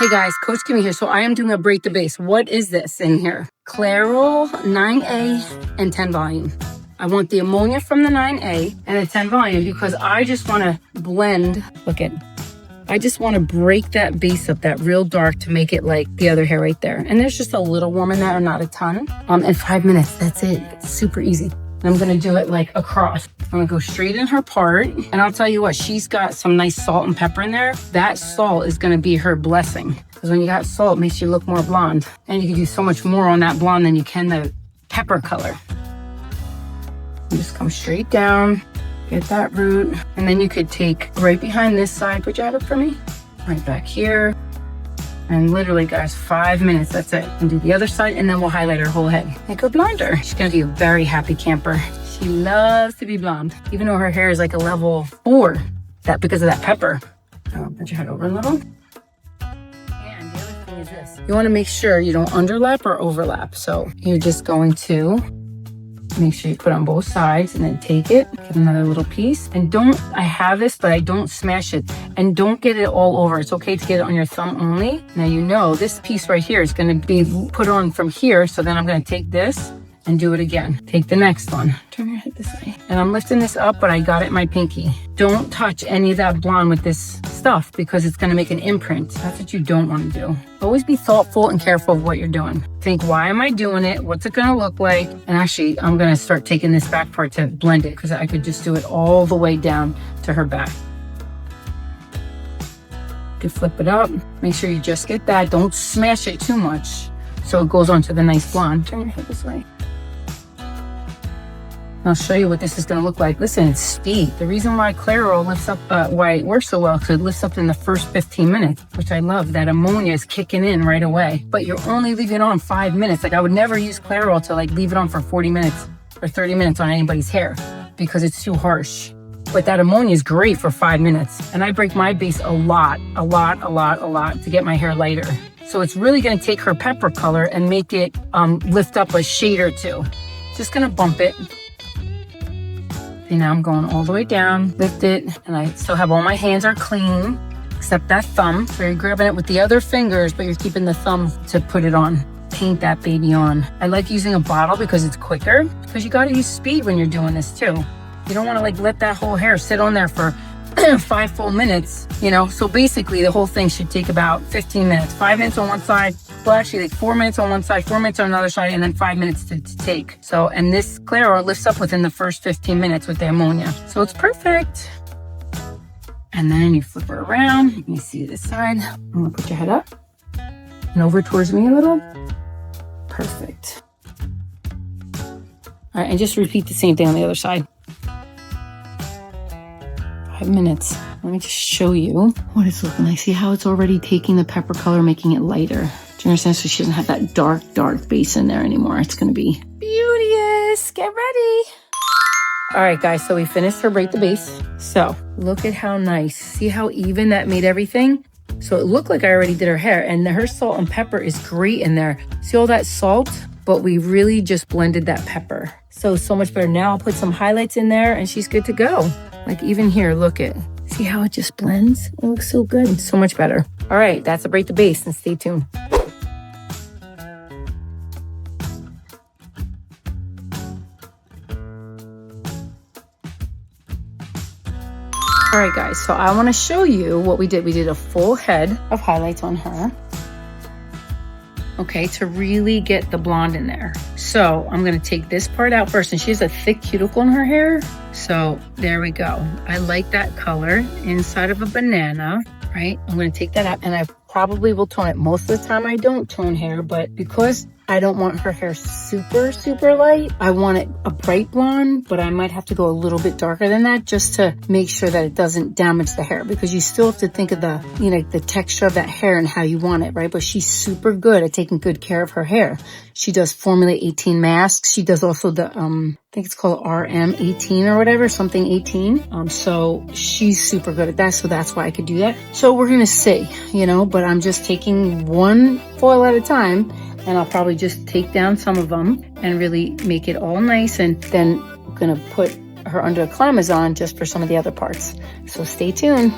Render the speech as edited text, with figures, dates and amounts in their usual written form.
Hey guys, Coach Kimmy here. So I am doing a break the base. What is this in here? Clairol 9A and 10 volume. I want the ammonia from the 9A and the 10 volume because I just want to blend. I just want to break that base up, that real dark, to make it like the other hair right there. And there's just a little warm in there, not a ton. In 5 minutes, that's it. It's super easy. I'm gonna do it like across. I'm gonna go straight in her part. And I'll tell you what, she's got some nice salt and pepper in there. That salt is gonna be her blessing. Because when you got salt, it makes you look more blonde. And you can do so much more on that blonde than you can the pepper color. You just come straight down, get that root. And then you could take right behind this side, put your head up for me, right back here. And literally, guys, 5 minutes, that's it. And do the other side, and then we'll highlight her whole head. Make her blonder. She's gonna be a very happy camper. She loves to be blonde, even though her hair is like a level 4, because of that pepper. Put your head over a little. And the other thing is this. You wanna make sure you don't underlap or overlap. So you're just going to make sure you put on both sides and then take it, get another little piece. And I have this, but I don't smash it. And don't get it all over. It's okay to get it on your thumb only. Now you know this piece right here is gonna be put on from here. So then I'm gonna take this and do it again. Take the next one. Turn your head this way. And I'm lifting this up, but I got it in my pinky. Don't touch any of that blonde with this stuff because it's gonna make an imprint. That's what you don't wanna do. Always be thoughtful and careful of what you're doing. Think, why am I doing it? What's it gonna look like? And actually, I'm gonna start taking this back part to blend it because I could just do it all the way down to her back. You can flip it up. Make sure you just get that. Don't smash it too much so it goes onto the nice blonde. Turn your head this way. I'll show you what this is going to look like. Listen, it's speed. The reason why Clairol lifts up, why it works so well, because it lifts up in the first 15 minutes, which I love. That ammonia is kicking in right away. But you're only leaving it on 5 minutes. Like, I would never use Clairol to like leave it on for 40 minutes or 30 minutes on anybody's hair because it's too harsh. But that ammonia is great for 5 minutes. And I break my base a lot to get my hair lighter. So it's really going to take her pepper color and make it lift up a shade or two. Just going to bump it. And now I'm going all the way down, lift it, and I still have all my hands are clean, except that thumb. So you're grabbing it with the other fingers, but you're keeping the thumb to put it on. Paint that baby on. I like using a bottle because it's quicker, because you gotta use speed when you're doing this too. You don't wanna like let that whole hair sit on there for 5 full minutes, you know? So basically the whole thing should take about 15 minutes. 5 minutes on one side, well actually like 4 minutes on one side, 4 minutes on another side, and then 5 minutes to take. So, and this Clairol lifts up within the first 15 minutes with the ammonia. So it's perfect. And then you flip her around. Let me see this side. I'm gonna put your head up and over towards me a little. Perfect. All right, and just repeat the same thing on the other side. 5 minutes. Let me just show you what it's looking like. See how it's already taking the pepper color, making it lighter. Do you understand? So she doesn't have that dark base in there anymore. It's gonna be beauteous. Get ready. All right, guys, so we finished her break the base. So look at how nice. See how even that made everything? So it looked like I already did her hair, and her salt and pepper is great in there. See all that salt? But we really just blended that pepper. So much better. Now I'll put some highlights in there and she's good to go. Like even here, look it. See how it just blends? It looks so good. It's so much better. All right, that's a break the base, and stay tuned. All right, guys, so I want to show you what we did. We did a full head of highlights on her. Okay, to really get the blonde in there. So I'm gonna take this part out first, and she has a thick cuticle in her hair. So there we go. I like that color inside of a banana, right? I'm gonna take that out, and I probably will tone it. Most of the time I don't tone hair, but because I don't want her hair super light, I want it a bright blonde, but I might have to go a little bit darker than that just to make sure that it doesn't damage the hair, because you still have to think of the, you know, the texture of that hair and how you want it, right? But she's super good at taking good care of her hair. She does Formula 18 masks. She does also the, I think it's called RM 18 or whatever, something 18. So she's super good at that. So that's why I could do that. So we're going to see, you know, but I'm just taking one foil at a time, and I'll probably just take down some of them and really make it all nice. And then I'm going to put her under a Glamazon just for some of the other parts. So stay tuned.